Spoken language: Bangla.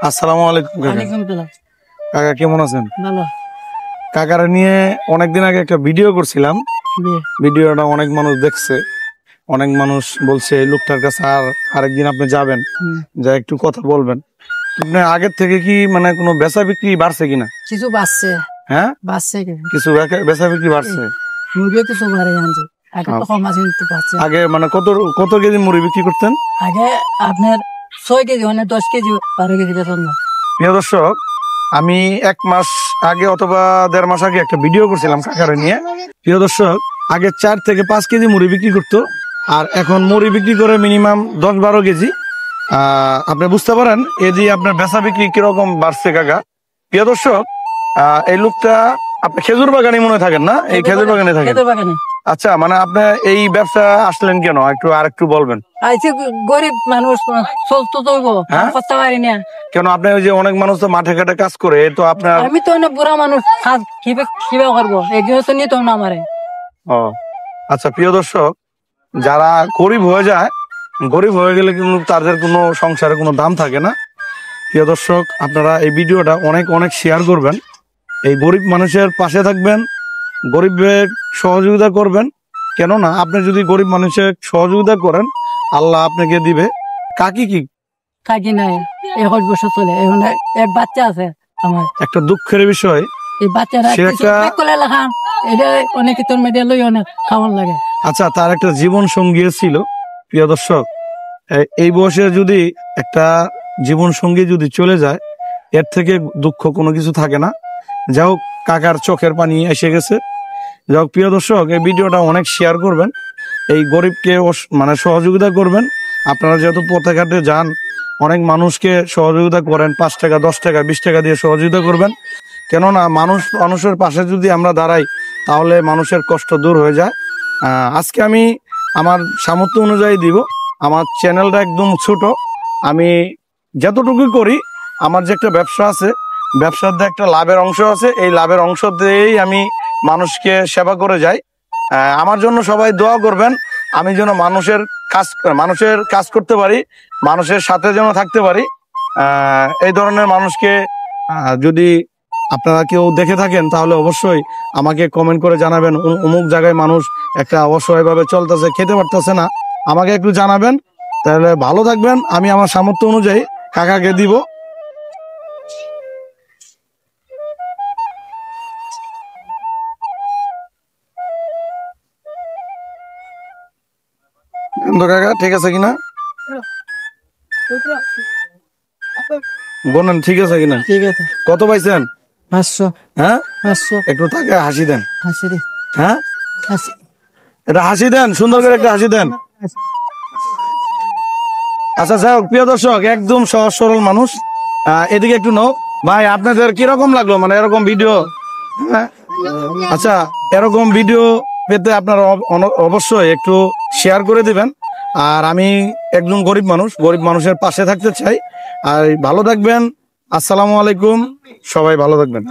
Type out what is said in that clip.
আসসালামু আলাইকুম কাকা, কেমন আছেন? কাকারা নিয়ে অনেকদিন আগে একটা ভিডিও করছিলাম, ভিডিওটা অনেক মানুষ দেখছে, অনেক মানুষ বলছে এই লোকটার কাছে আরেকদিন আপনি যাবেন, যা একটু কথা বলবেন। আপনি আগের থেকে কি মানে কোনো বেচা বিক্রি বাড়ছে কিনা? কিছু বাড়ছে। হ্যাঁ বাড়ছে, কিছু বেচা বিক্রি বাড়ছে। আগে মানে কত কেজি মুড়ি বিক্রি করতেন? আগে আপনার 6 কেজি, মানে 10 কেজি 12 কেজি বেতন। প্রিয় দর্শক, আমি 1 মাস আগে অথবা 1.5 মাস আগে একটা ভিডিও করছিলাম কাকারে নিয়ে। প্রিয় দর্শক, আগে 4 থেকে 5 কেজি মুড়ি বিক্রি করতো, আর এখন মুড়ি বিক্রি করে মিনিমাম 10-12 কেজি। আপনি বুঝতে পারেন এই যে আপনার বেচা বিক্রি কিরকম বাড়ছে কাকা। প্রিয় দর্শক, এই লোকটা আপনি খেজুর বাগানে মনে থাকেন না? এই খেজুর বাগানে থাকেন। আচ্ছা, মানে আপনি এই ব্যবসা আসলেন কেন, আরেকটু বলবেন? গরিব মানুষ, চলতে তো করতে পারি না। কেন আপনি ওই যে অনেক মানুষ তো মাঠে ঘাটে কাজ করে, তো আপনার আমি তো অনেক বুড়া মানুষ, কিভাবে করবো? একদিন তো নিত না আমারে। ও আচ্ছা, প্রিয় দর্শক, যারা গরিব হয়ে যায়, গরিব হয়ে গেলে কিন্তু তাদের কোনো সংসারে কোনো দাম থাকে না। প্রিয় দর্শক, আপনারা এই ভিডিওটা অনেক অনেক শেয়ার করবেন, এই গরিব মানুষের পাশে থাকবেন, গরিবের সহযোগিতা করবেন। কেননা আপনি যদি গরিব মানুষের সহযোগিতা করেন, আল্লাহ আপনাকে দিবে। কাকি নাই, 21 বছর চলে, এখন এক বাচ্চা আছে আমার। একটা দুঃখের বিষয়, এই বাচ্চারা এটা অনেক তোর মেডিয়া লই অনেক খাওয়ান লাগে। আচ্ছা, তার একটা জীবন সঙ্গী ছিল। প্রিয় দর্শক, এই বয়সে যদি একটা জীবন সঙ্গী যদি চলে যায়, এর থেকে দুঃখ কোনো কিছু থাকে না। যাই হোক, কাকার চোখের পানি এসে গেছে। যাই হোক, প্রিয় দর্শক, এই ভিডিওটা অনেক শেয়ার করবেন, এই গরিবকে মানে সহযোগিতা করবেন। আপনারা যেহেতু পথে ঘাটে যান, অনেক মানুষকে সহযোগিতা করেন, 5 টাকা 10 টাকা 20 টাকা দিয়ে সহযোগিতা করবেন। কেননা মানুষের পাশে যদি আমরা দাঁড়াই, তাহলে মানুষের কষ্ট দূর হয়ে যায়। আজকে আমি আমার সামর্থ্য অনুযায়ী দিব। আমার চ্যানেলটা একদম ছোট, আমি যতটুকু করি, আমার যে একটা ব্যবসা আছে, ব্যবসার যে একটা লাভের অংশ আছে, এই লাভের অংশ দিয়েই আমি মানুষকে সেবা করে যাই। আমার জন্য সবাই দোয়া করবেন, আমি যেন মানুষের কাজ করতে পারি, মানুষের সাথে যেন থাকতে পারি। এই ধরনের মানুষকে যদি আপনারা কেউ দেখে থাকেন, তাহলে অবশ্যই আমাকে কমেন্ট করে জানাবেন। অমুক জায়গায় মানুষ একটা অসহায়ভাবে চলতেছে, খেতে পারতেছে না, আমাকে একটু জানাবেন, তাহলে ভালো থাকবেন। আমি আমার সামর্থ্য অনুযায়ী কাকাকে দিব। কাকা ঠিক আছে কিনা বলেন, ঠিক আছে কিনা? ঠিক আছে। কত পাইছেন? 500। হ্যাঁ 500। একটু তাকে হাসি দেন। হাসি দে। হ্যাঁ হাসি। এটা হাসি দেন, সুন্দর করে একটা হাসি দেন। আচ্ছা, যাই হোক, প্রিয় দর্শক, একদম সহজ সরল মানুষ। এদিকে একটু নাও ভাই, আপনাদের কিরকম লাগলো, মানে এরকম ভিডিও? হ্যাঁ, আচ্ছা, এরকম ভিডিও পেতে আপনারা অবশ্যই একটু শেয়ার করে দিবেন। আর আমি একজন গরিব মানুষের পাশে থাকতে চাই। আর ভালো থাকবেন। আসসালামু আলাইকুম, সবাই ভালো থাকবেন।